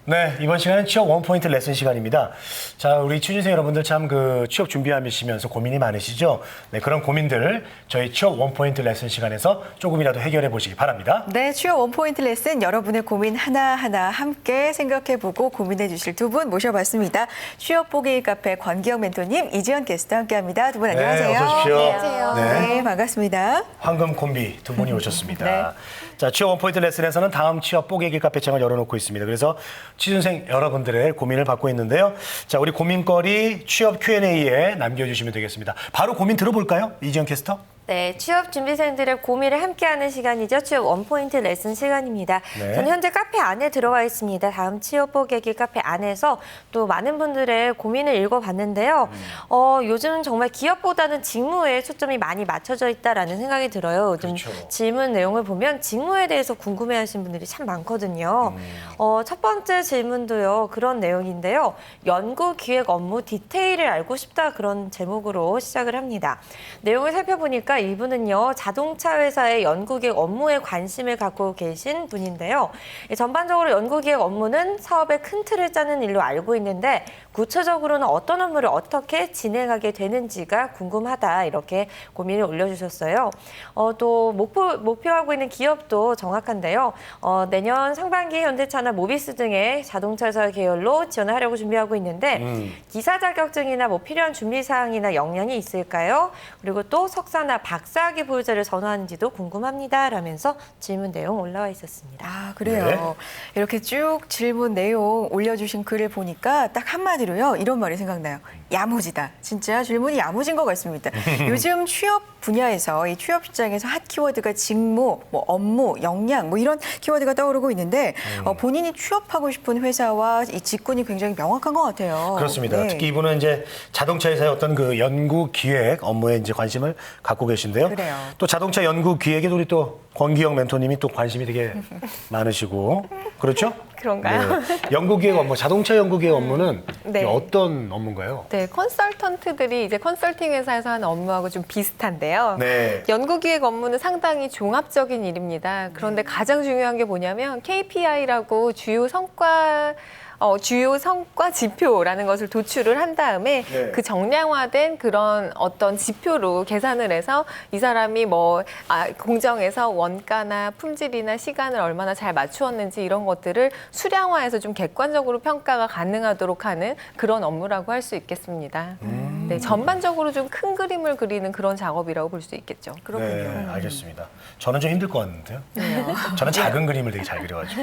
네, 이번 시간은 취업 원포인트 레슨 시간입니다. 자, 우리 취준생 여러분들 참 그 취업 준비하시면서 고민이 많으시죠? 네, 그런 고민들을 저희 취업 원포인트 레슨 시간에서 조금이라도 해결해 보시기 바랍니다. 네, 취업 원포인트 레슨 여러분의 고민 하나하나 함께 생각해보고 고민해 주실 두 분 모셔봤습니다. 취업 보기 카페 권기영 멘토님, 이지연 게스트와 함께합니다. 두 분 안녕하세요. 네, 어서 오십시오. 안녕하세요. 네, 반갑습니다. 황금 콤비 두 분이 오셨습니다. 네. 자, 취업 원포인트 레슨에서는 다음 취업 뽀개기 카페창을 열어놓고 있습니다. 그래서 취준생 여러분들의 고민을 받고 있는데요. 자, 우리 고민거리 취업 Q&A에 남겨주시면 되겠습니다. 바로 고민 들어볼까요? 이지연 캐스터? 네, 취업 준비생들의 고민을 함께하는 시간이죠. 취업 원포인트 레슨 시간입니다. 네. 저는 현재 카페 안에 들어와 있습니다. 다음 취업 보객기 카페 안에서 또 많은 분들의 고민을 읽어봤는데요. 요즘 정말 기업보다는 직무에 초점이 많이 맞춰져 있다라는 생각이 들어요. 요즘 그렇죠. 질문 내용을 보면 직무에 대해서 궁금해하시는 분들이 참 많거든요. 첫 번째 질문도요. 그런 내용인데요. 연구 기획 업무 디테일을 알고 싶다 그런 제목으로 시작을 합니다. 내용을 살펴보니까 이분은요, 자동차 회사의 연구기획 업무에 관심을 갖고 계신 분인데요. 전반적으로 연구기획 업무는 사업의 큰 틀을 짜는 일로 알고 있는데 구체적으로는 어떤 업무를 어떻게 진행하게 되는지가 궁금하다 이렇게 고민을 올려주셨어요. 또 목표하고 있는 기업도 정확한데요. 내년 상반기에 현대차나 모비스 등의 자동차 회사 계열로 지원을 하려고 준비하고 있는데 기사 자격증이나 뭐 필요한 준비 사항이나 역량이 있을까요? 그리고 또 석사나 박사학위 보유자를 선호하는지도 궁금합니다. 라면서 질문 내용 올라와 있었습니다. 아, 그래요. 네. 이렇게 쭉 질문 내용 올려주신 글을 보니까 딱 한마디로요. 이런 말이 생각나요. 야무지다. 진짜 질문이 야무진 것 같습니다. 요즘 취업 분야에서 이 취업 시장에서 핫 키워드가 직무, 뭐 업무, 역량 뭐 이런 키워드가 떠오르고 있는데 본인이 취업하고 싶은 회사와 이 직군이 굉장히 명확한 것 같아요. 그렇습니다. 네. 특히 이분은 이제 자동차 회사의 어떤 그 연구 기획 업무에 이제 관심을 갖고 계신데요. 그래요. 또 자동차 연구 기획에 우리 또 권기영 멘토님이 또 관심이 되게 많으시고 그렇죠? 그런가요? 네. 연구 기획 업무, 자동차 연구 기획 업무는 네. 어떤 업무인가요? 네, 컨설턴트들이 이제 컨설팅 회사에서 하는 업무하고 좀 비슷한데요. 네. 연구기획 업무는 상당히 종합적인 일입니다. 그런데 가장 중요한 게 뭐냐면 KPI라고 주요 성과 지표라는 것을 도출을 한 다음에 네. 그 정량화된 그런 어떤 지표로 계산을 해서 이 사람이 공정에서 원가나 품질이나 시간을 얼마나 잘 맞추었는지 이런 것들을 수량화해서 좀 객관적으로 평가가 가능하도록 하는 그런 업무라고 할 수 있겠습니다. 네, 전반적으로 좀 큰 그림을 그리는 그런 작업이라고 볼 수 있겠죠. 그렇군요. 네, 알겠습니다. 저는 좀 힘들 것 같는데요. 저는 작은 그림을 되게 잘 그려가지고.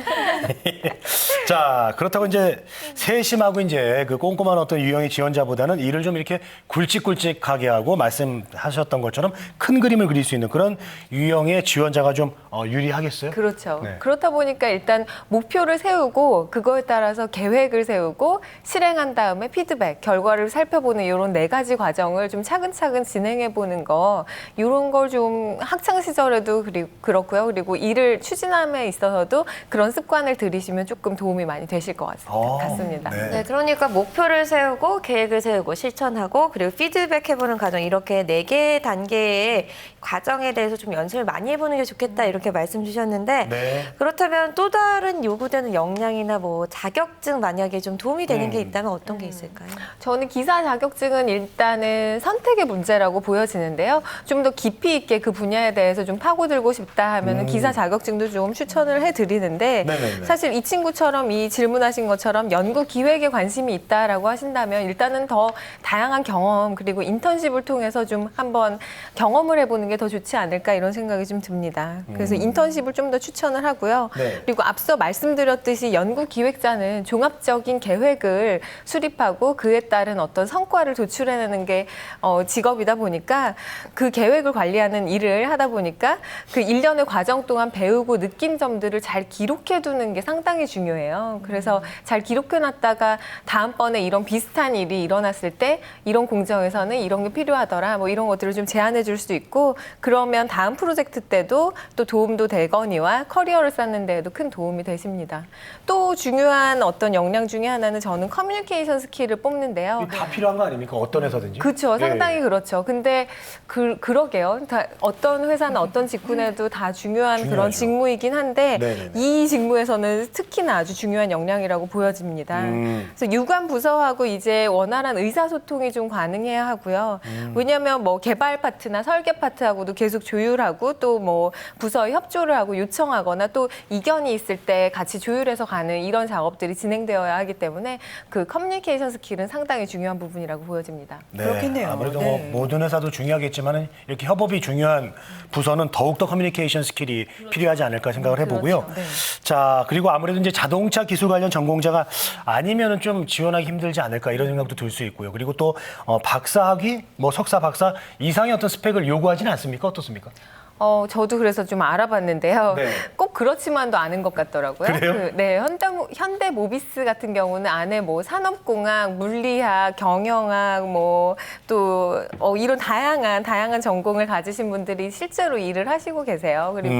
자, 그렇다고 이제 세심하고 이제 그 꼼꼼한 어떤 유형의 지원자보다는 일을 좀 이렇게 굵직굵직하게 하고 말씀하셨던 것처럼 큰 그림을 그릴 수 있는 그런 유형의 지원자가 좀 유리하겠어요? 그렇죠. 네. 그렇다 보니까 일단 목표를 세우고 그거에 따라서 계획을 세우고 실행한 다음에 피드백, 결과를 살펴보는 이런 네 가지 과정을 좀 차근차근 진행해 보는 거 이런 걸 좀 학창 시절에도 그렇고요. 그리고 일을 추진함에 있어서도 그런 습관을 들이시면 조금 도움이 많이 되실 것 같습니다. 네. 네, 그러니까 목표를 세우고 계획을 세우고 실천하고 그리고 피드백해보는 과정 이렇게 4개의 단계의 과정에 대해서 좀 연습을 많이 해보는 게 좋겠다 이렇게 말씀 주셨는데 네. 그렇다면 또 다른 요구되는 역량이나 뭐 자격증 만약에 좀 도움이 되는 게 있다면 어떤 게 있을까요? 저는 기사 자격증은 일단은 선택의 문제라고 보여지는데요. 좀 더 깊이 있게 그 분야에 대해서 좀 파고들고 싶다 하면은 기사 자격증도 좀 추천을 해드리는데 네네네. 사실 이 친구처럼 이 질문하신 것처럼 연구 기획에 관심이 있다라고 하신다면 일단은 더 다양한 경험 그리고 인턴십을 통해서 좀 한번 경험을 해보는 게 더 좋지 않을까 이런 생각이 좀 듭니다. 그래서 인턴십을 좀 더 추천을 하고요. 네. 그리고 앞서 말씀드렸듯이 연구 기획자는 종합적인 계획을 수립하고 그에 따른 어떤 성과를 도출해내는 게 직업이다 보니까 그 계획을 관리하는 일을 하다 보니까 그 일련의 과정 동안 배우고 느낀 점들을 잘 기록해두는 게 상당히 중요해요. 그래서 잘 기록해놨다가 다음번에 이런 비슷한 일이 일어났을 때 이런 공정에서는 이런 게 필요하더라 뭐 이런 것들을 좀 제안해 줄 수 있고 그러면 다음 프로젝트 때도 또 도움도 되거니와 커리어를 쌓는 데에도 큰 도움이 되십니다. 또 중요한 어떤 역량 중에 하나는 저는 커뮤니케이션 스킬을 뽑는데요. 다 필요한 거 아닙니까? 어떤 어떤 회사든지. 그렇죠. 예. 상당히 그렇죠. 근데 그러게요. 다 어떤 회사나 어떤 직군에도 다 중요한 그런 중요하죠. 직무이긴 한데 네네네. 이 직무에서는 특히나 아주 중요한 역량이라고 보여집니다. 그래서 유관 부서하고 이제 원활한 의사소통이 좀 가능해야 하고요. 왜냐하면 뭐 개발 파트나 설계 파트하고도 계속 조율하고 또 뭐 부서에 협조를 하고 요청하거나 또 이견이 있을 때 같이 조율해서 가는 이런 작업들이 진행되어야 하기 때문에 그 커뮤니케이션 스킬은 상당히 중요한 부분이라고 보여집니다. 네, 그렇겠네요. 아무래도 네. 뭐 모든 회사도 중요하겠지만 이렇게 협업이 중요한 부서는 더욱더 커뮤니케이션 스킬이 필요하지 않을까 생각을 해보고요. 네. 자, 그리고 아무래도 이제 자동차 기술 관련 전공자가 아니면은 좀 지원하기 힘들지 않을까 이런 생각도 들 수 있고요. 그리고 또 박사학위, 뭐 석사, 박사 이상의 어떤 스펙을 요구하지는 않습니까? 어떻습니까? 저도 그래서 좀 알아봤는데요. 네. 꼭 그렇지만도 않은 것 같더라고요. 그래요? 네, 현대 모비스 같은 경우는 안에 뭐 산업공학, 물리학, 경영학, 뭐 또 이런 다양한 전공을 가지신 분들이 실제로 일을 하시고 계세요. 그리고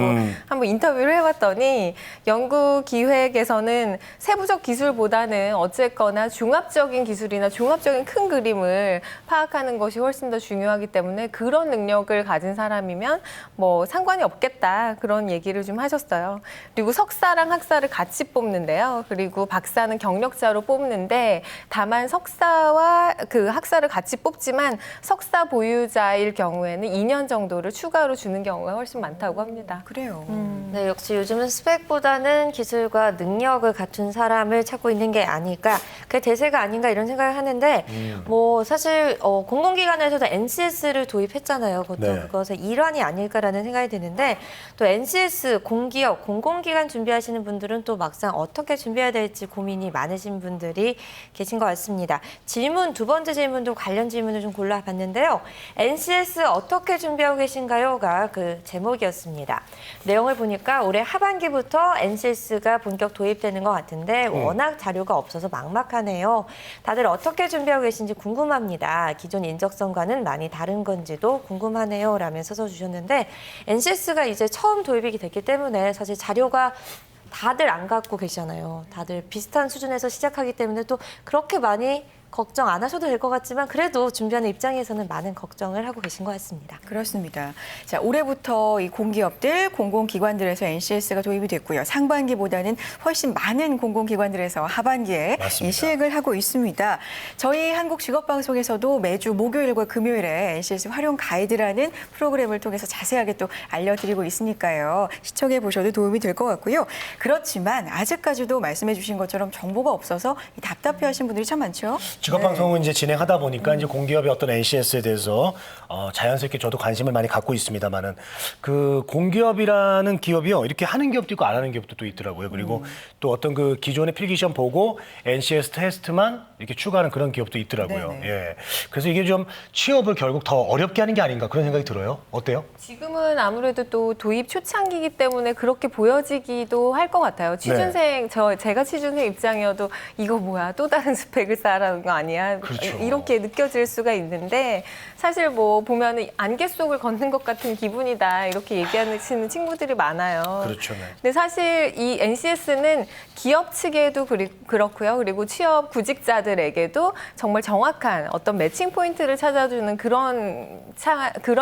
한번 인터뷰를 해봤더니 연구 기획에서는 세부적 기술보다는 어쨌거나 종합적인 기술이나 종합적인 큰 그림을 파악하는 것이 훨씬 더 중요하기 때문에 그런 능력을 가진 사람이면 뭐 상관이 없겠다 그런 얘기를 좀 하셨어요. 그리고 석사랑 학사를 같이 뽑는데요. 그리고 박사는 경력자로 뽑는데 다만 석사와 그 학사를 같이 뽑지만 석사 보유자일 경우에는 2년 정도를 추가로 주는 경우가 훨씬 많다고 합니다. 그래요. 네, 역시 요즘은 스펙보다는 기술과 능력을 갖춘 사람을 찾고 있는 게 아닐까, 그게 대세가 아닌가 이런 생각을 하는데 뭐 사실 공공기관에서도 NCS를 도입했잖아요. 그것도 네. 그것의 일환이 아닐까라는 생각이 드는데 또 NCS, 공기업, 공공기관 준비하시는 분들은 또 막상 어떻게 준비해야 될지 고민이 많으신 분들이 계신 것 같습니다. 질문, 두 번째 질문도 관련 질문을 좀 골라봤는데요. NCS 어떻게 준비하고 계신가요?가 그 제목이었습니다. 내용을 보니까 올해 하반기부터 NCS가 본격 도입되는 것 같은데 워낙 자료가 없어서 막막하네요. 다들 어떻게 준비하고 계신지 궁금합니다. 기존 인적성과는 많이 다른 건지도 궁금하네요. 라면서 써주셨는데 NCS가 이제 처음 도입이 됐기 때문에 사실 자료가 다들 안 갖고 계시잖아요. 다들 비슷한 수준에서 시작하기 때문에 또 그렇게 많이 걱정 안 하셔도 될 것 같지만 그래도 준비하는 입장에서는 많은 걱정을 하고 계신 것 같습니다. 그렇습니다. 자, 올해부터 이 공기업들, 공공기관들에서 NCS가 도입이 됐고요. 상반기보다는 훨씬 많은 공공기관들에서 하반기에 맞습니다. 이 시행을 하고 있습니다. 저희 한국직업방송에서도 매주 목요일과 금요일에 NCS 활용 가이드라는 프로그램을 통해서 자세하게 또 알려드리고 있으니까요. 시청해 보셔도 도움이 될 것 같고요. 그렇지만 아직까지도 말씀해 주신 것처럼 정보가 없어서 답답해하시는 분들이 참 많죠. 직업방송은 이제 진행하다 보니까 이제 공기업의 어떤 NCS에 대해서 자연스럽게 저도 관심을 많이 갖고 있습니다만은 그 공기업이라는 기업이요 이렇게 하는 기업도 있고 안 하는 기업도 또 있더라고요. 그리고 또 어떤 그 기존의 필기시험 보고 NCS 테스트만 이렇게 추가하는 그런 기업도 있더라고요. 네네. 예. 그래서 이게 좀 취업을 결국 더 어렵게 하는 게 아닌가 그런 생각이 들어요. 어때요? 지금은 아무래도 또 도입 초창기이기 때문에 그렇게 보여지기도 할 것 같아요. 취준생, 제가 취준생 입장이어도 이거 뭐야 또 다른 스펙을 쌓으라는 거 아니야? 그렇죠. 이렇게 느껴질 수가 있는데 사실 뭐 보면은 안개 속을 걷는 것 같은 기분이다 이렇게 얘기하시는 친구들이 많아요. 그렇죠. 네. 근데 사실 이 NCS는 기업 측에도 그렇고요. 그리고 취업 구직자들에게도 정말 정확한 어떤 매칭 포인트를 찾아주는 그런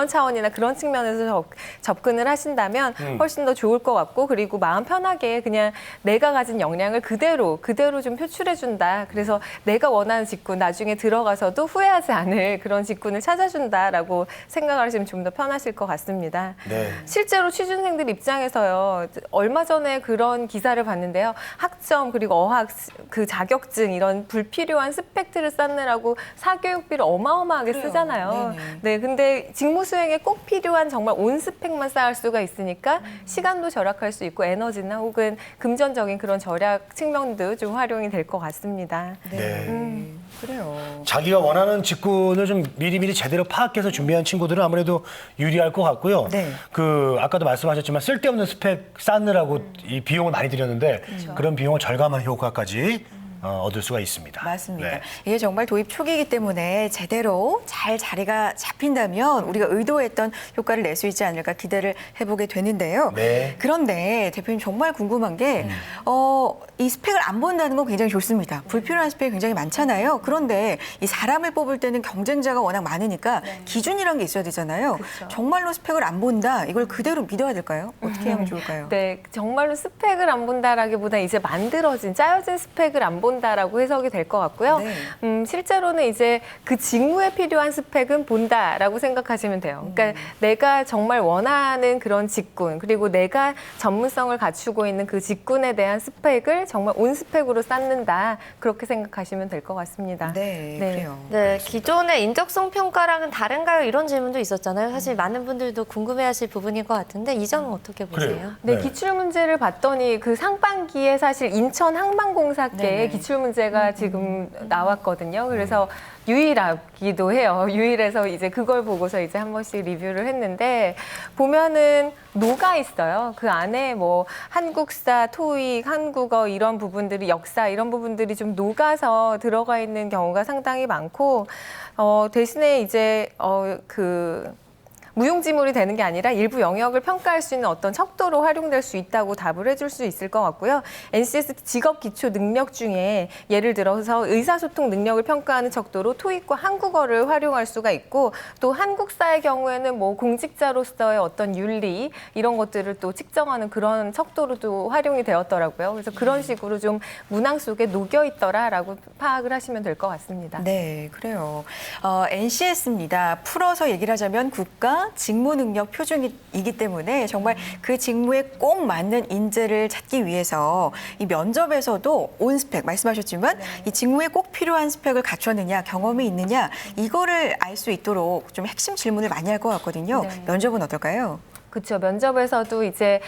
차원이나 그런 측면에서 접근을 하신다면 훨씬 더 좋을 것 같고 그리고 마음 편하게 그냥 내가 가진 역량을 그대로 좀 표출해준다. 그래서 내가 원하는 직군 나중에 들어가서도 후회하지 않을 그런 직군을 찾아준다라고 생각하시면 좀 더 편하실 것 같습니다. 네. 실제로 취준생들 입장에서요. 얼마 전에 그런 기사를 봤는데요. 학점 그리고 어학 그 자격증 이런 불필요한 스펙트를 쌓느라고 사교육비를 어마어마하게 그래요. 쓰잖아요. 네네. 네, 근데 직무 수행에 꼭 필요한 정말 온 스펙만 쌓을 수가 있으니까 시간도 절약할 수 있고 에너지나 혹은 금전적인 그런 절약 측면도 좀 활용이 될 것 같습니다. 네. 그래요. 자기가 원하는 직군을 좀 미리미리 제대로 파악해서 준비한 친구들은 아무래도 유리할 것 같고요. 네. 그 아까도 말씀하셨지만 쓸데없는 스펙 쌓느라고 이 비용을 많이 들였는데 그런 비용을 절감한 효과까지 얻을 수가 있습니다. 맞습니다. 네. 이게 정말 도입 초기이기 때문에 제대로 잘 자리가 잡힌다면 우리가 의도했던 효과를 낼 수 있지 않을까 기대를 해보게 되는데요. 네. 그런데 대표님 정말 궁금한 게 이 스펙을 안 본다는 건 굉장히 좋습니다. 불필요한 스펙이 굉장히 많잖아요. 그런데 이 사람을 뽑을 때는 경쟁자가 워낙 많으니까 기준이란 게 있어야 되잖아요. 정말로 스펙을 안 본다. 이걸 그대로 믿어야 될까요? 어떻게 하면 좋을까요? 네, 정말로 스펙을 안 본다라기보다 이제 만들어진 짜여진 스펙을 안 본다라고 해석이 될 것 같고요. 네. 실제로는 이제 그 직무에 필요한 스펙은 본다라고 생각하시면 돼요. 그러니까 내가 정말 원하는 그런 직군 그리고 내가 전문성을 갖추고 있는 그 직군에 대한 스펙을 정말 온 스펙으로 쌓는다 그렇게 생각하시면 될 것 같습니다. 네, 네. 그래요. 네, 기존의 인적성 평가랑은 다른가요? 이런 질문도 있었잖아요. 사실 많은 분들도 궁금해하실 부분일 것 같은데 이 점은 어떻게 보세요? 그래요. 네, 네. 기출 문제를 봤더니 그 상반기에 사실 인천 항만공사께 네네. 기출 문제가 지금 나왔거든요. 그래서 유일하기도 해요. 유일해서 이제 그걸 보고서 이제 한 번씩 리뷰를 했는데 보면은 녹아 있어요. 그 안에 뭐 한국사, 토익, 한국어 이런 부분들이 역사 이런 부분들이 좀 녹아서 들어가 있는 경우가 상당히 많고 대신에 이제 그 무용지물이 되는 게 아니라 일부 영역을 평가할 수 있는 어떤 척도로 활용될 수 있다고 답을 해줄 수 있을 것 같고요. NCS 직업 기초 능력 중에 예를 들어서 의사소통 능력을 평가하는 척도로 토익과 한국어를 활용할 수가 있고 또 한국사의 경우에는 뭐 공직자로서의 어떤 윤리 이런 것들을 또 측정하는 그런 척도로도 활용이 되었더라고요. 그래서 그런 식으로 좀 문항 속에 녹여 있더라라고 파악을 하시면 될 것 같습니다. 네, 그래요. NCS입니다. 풀어서 얘기를 하자면 국가 직무 능력 표준이기 때문에 정말 그 직무에 꼭 맞는 인재를 찾기 위해서 이 면접에서도 온 스펙 말씀하셨지만 이 직무에 꼭 필요한 스펙을 갖췄느냐, 경험이 있느냐 이거를 알 수 있도록 좀 핵심 질문을 많이 할 것 같거든요. 네. 면접은 어떨까요? 그렇죠. 면접에서도 이제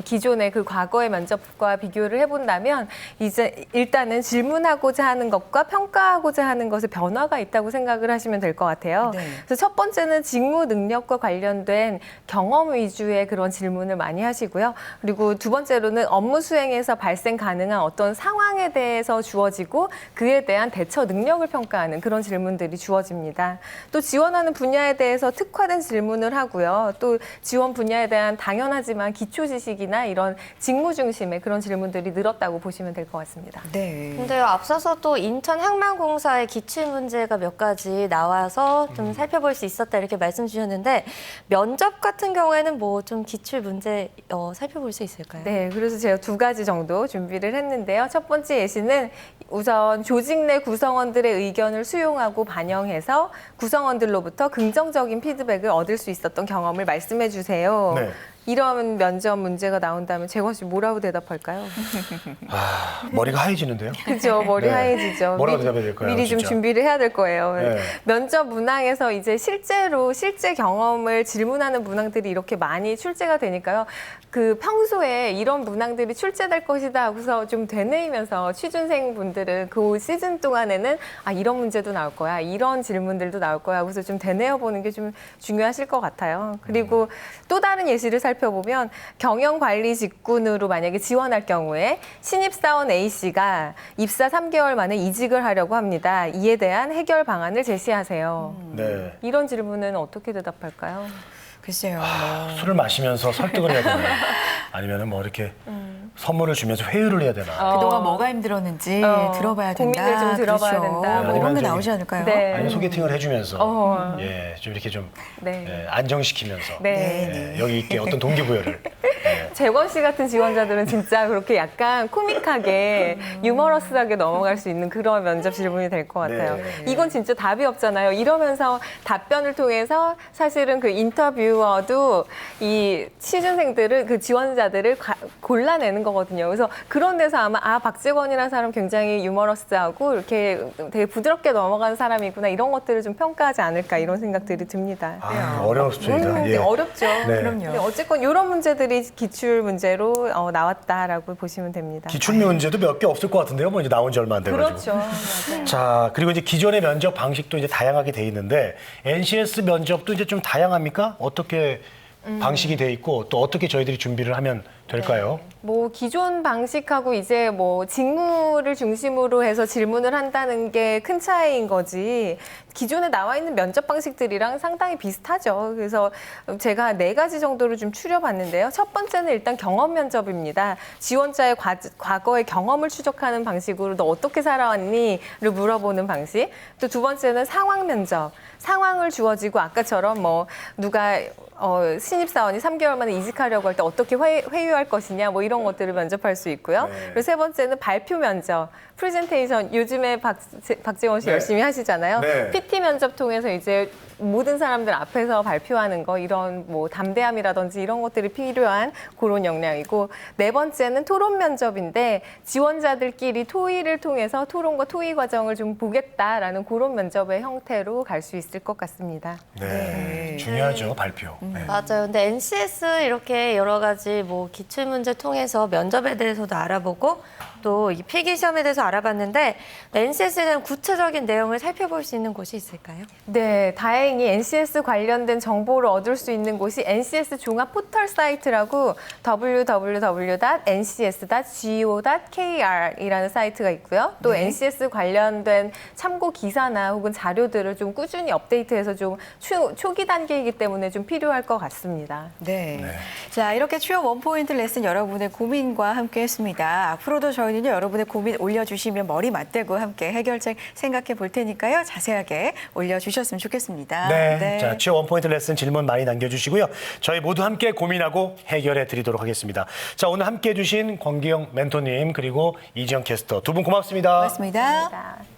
기존의 그 과거의 면접과 비교를 해본다면 이제 일단은 질문하고자 하는 것과 평가하고자 하는 것에 변화가 있다고 생각을 하시면 될 것 같아요. 네. 그래서 첫 번째는 직무 능력과 관련된 경험 위주의 그런 질문을 많이 하시고요. 그리고 두 번째로는 업무 수행에서 발생 가능한 어떤 상황에 대해서 주어지고 그에 대한 대처 능력을 평가하는 그런 질문들이 주어집니다. 또 지원하는 분야에 대해서 특화된 질문을 하고요. 또 지원 분야에 대한 당연하지만 기초 지식이나 이런 직무 중심의 그런 질문들이 늘었다고 보시면 될 것 같습니다. 네. 근데요, 앞서서도 인천 항만공사의 기출 문제가 몇 가지 나와서 좀 살펴볼 수 있었다 이렇게 말씀 주셨는데 면접 같은 경우에는 뭐 좀 기출 문제 살펴볼 수 있을까요? 네, 그래서 제가 두 가지 정도 준비를 했는데요. 첫 번째 예시는 우선 조직 내 구성원들의 의견을 수용하고 반영해서 구성원들로부터 긍정적인 피드백을 얻을 수 있었던 경험을 말씀해 주세요. 네. 이런 면접 문제가 나온다면 재권 씨 뭐라고 대답할까요? 머리가 하얘지는데요. 그죠, 머리 네. 하얘지죠. 뭐라고 대답해야 될까요, 미리 좀 진짜? 준비를 해야 될 거예요. 네. 면접 문항에서 이제 실제 경험을 질문하는 문항들이 이렇게 많이 출제가 되니까요. 그 평소에 이런 문항들이 출제될 것이다 하고서 좀 되뇌이면서 취준생 분들은 그 시즌 동안에는 이런 문제도 나올 거야, 이런 질문들도 나올 거야 하고서 좀 되뇌어 보는 게 좀 중요하실 것 같아요. 그리고 또 다른 예시를 살펴보면 경영관리 직군으로 만약에 지원할 경우에 신입사원 A씨가 입사 3개월 만에 이직을 하려고 합니다. 이에 대한 해결 방안을 제시하세요. 네. 이런 질문은 어떻게 대답할까요? 글쎄요. 술을 마시면서 설득을 해야 되나? 아니면은 뭐 이렇게 선물을 주면서 회유를 해야 되나? 그동안 뭐가 힘들었는지 들어봐야 된다. 고민을 좀 들어봐야 그렇죠. 된다. 뭐 이런 게 아니면 나오지 저기- 않을까요? 네. 아니면 소개팅을 해주면서 어. 예, 좀 이렇게 좀 네. 예, 안정시키면서 네. 예, 여기 있게 어떤 동기부여를 재권 씨 같은 지원자들은 진짜 그렇게 약간 코믹하게 유머러스하게 넘어갈 수 있는 그런 면접 질문이 될 것 같아요. 네. 이건 진짜 답이 없잖아요. 이러면서 답변을 통해서 사실은 그 인터뷰어도 이 취준생들을 그 지원자들을 골라내는 거거든요. 그래서 그런 데서 아마 박재권이라는 사람 굉장히 유머러스하고 이렇게 되게 부드럽게 넘어가는 사람이구나 이런 것들을 좀 평가하지 않을까 이런 생각들이 듭니다. 어렵습니다. 네, 예. 어렵죠. 네. 그럼요. 근데 어쨌건 이런 문제들이 기출 문제로 나왔다라고 보시면 됩니다. 기출 문제도 몇 개 없을 것 같은데요. 뭐 이제 나온 지 얼마 안 돼가지고. 그렇죠. 맞아요. 자, 그리고 이제 기존의 면접 방식도 이제 다양하게 돼 있는데 NCS 면접도 이제 좀 다양합니까? 어떻게 방식이 돼 있고 또 어떻게 저희들이 준비를 하면 될까요? 뭐 기존 방식하고 이제 뭐 직무를 중심으로 해서 질문을 한다는 게 큰 차이인 거지 기존에 나와 있는 면접 방식들이랑 상당히 비슷하죠. 그래서 제가 4가지 정도를 좀 추려봤는데요. 첫 번째는 일단 경험 면접입니다. 지원자의 과거의 경험을 추적하는 방식으로 너 어떻게 살아왔니?를 물어보는 방식. 또 두 번째는 상황 면접. 상황을 주어지고 아까처럼 뭐 누가 신입사원이 3개월 만에 이직하려고 할 때 어떻게 회유할 것이냐 뭐 이런 것들을 면접할 수 있고요. 네. 그리고 세 번째는 발표 면접, 프레젠테이션 요즘에 박재원 씨 네. 열심히 하시잖아요. 네. PT 면접 통해서 이제 모든 사람들 앞에서 발표하는 거 이런 뭐 담대함이라든지 이런 것들이 필요한 그런 역량이고 네 번째는 토론 면접인데 지원자들끼리 토의를 통해서 토론과 토의 과정을 좀 보겠다라는 그런 면접의 형태로 갈 수 있을 것 같습니다. 네. 중요하죠, 발표. 네. 맞아요. 근데 NCS 이렇게 여러 가지 뭐 기출 문제 통해서 면접에 대해서도 알아보고 또 이 필기 시험에 대해서 알아봤는데 NCS에 대한 구체적인 내용을 살펴볼 수 있는 곳이 있을까요? 네, 다행히 NCS 관련된 정보를 얻을 수 있는 곳이 NCS 종합 포털 사이트라고 www.ncs.go.kr이라는 사이트가 있고요. 또 네. NCS 관련된 참고 기사나 혹은 자료들을 좀 꾸준히 업데이트해서 좀 초기 단계이기 때문에 좀 필요할 것 같습니다. 네. 네. 자, 이렇게 취업 원포인트 레슨 여러분의 고민과 함께 했습니다. 앞으로도 저희는요, 여러분의 고민 올려주시면 머리 맞대고 함께 해결책 생각해 볼 테니까요. 자세하게 올려주셨으면 좋겠습니다. 네. 자, 취업 원포인트 레슨 질문 많이 남겨주시고요. 저희 모두 함께 고민하고 해결해 드리도록 하겠습니다. 자, 오늘 함께 해주신 권기영 멘토님 그리고 이지영 캐스터 두 분 고맙습니다. 고맙습니다. 감사합니다.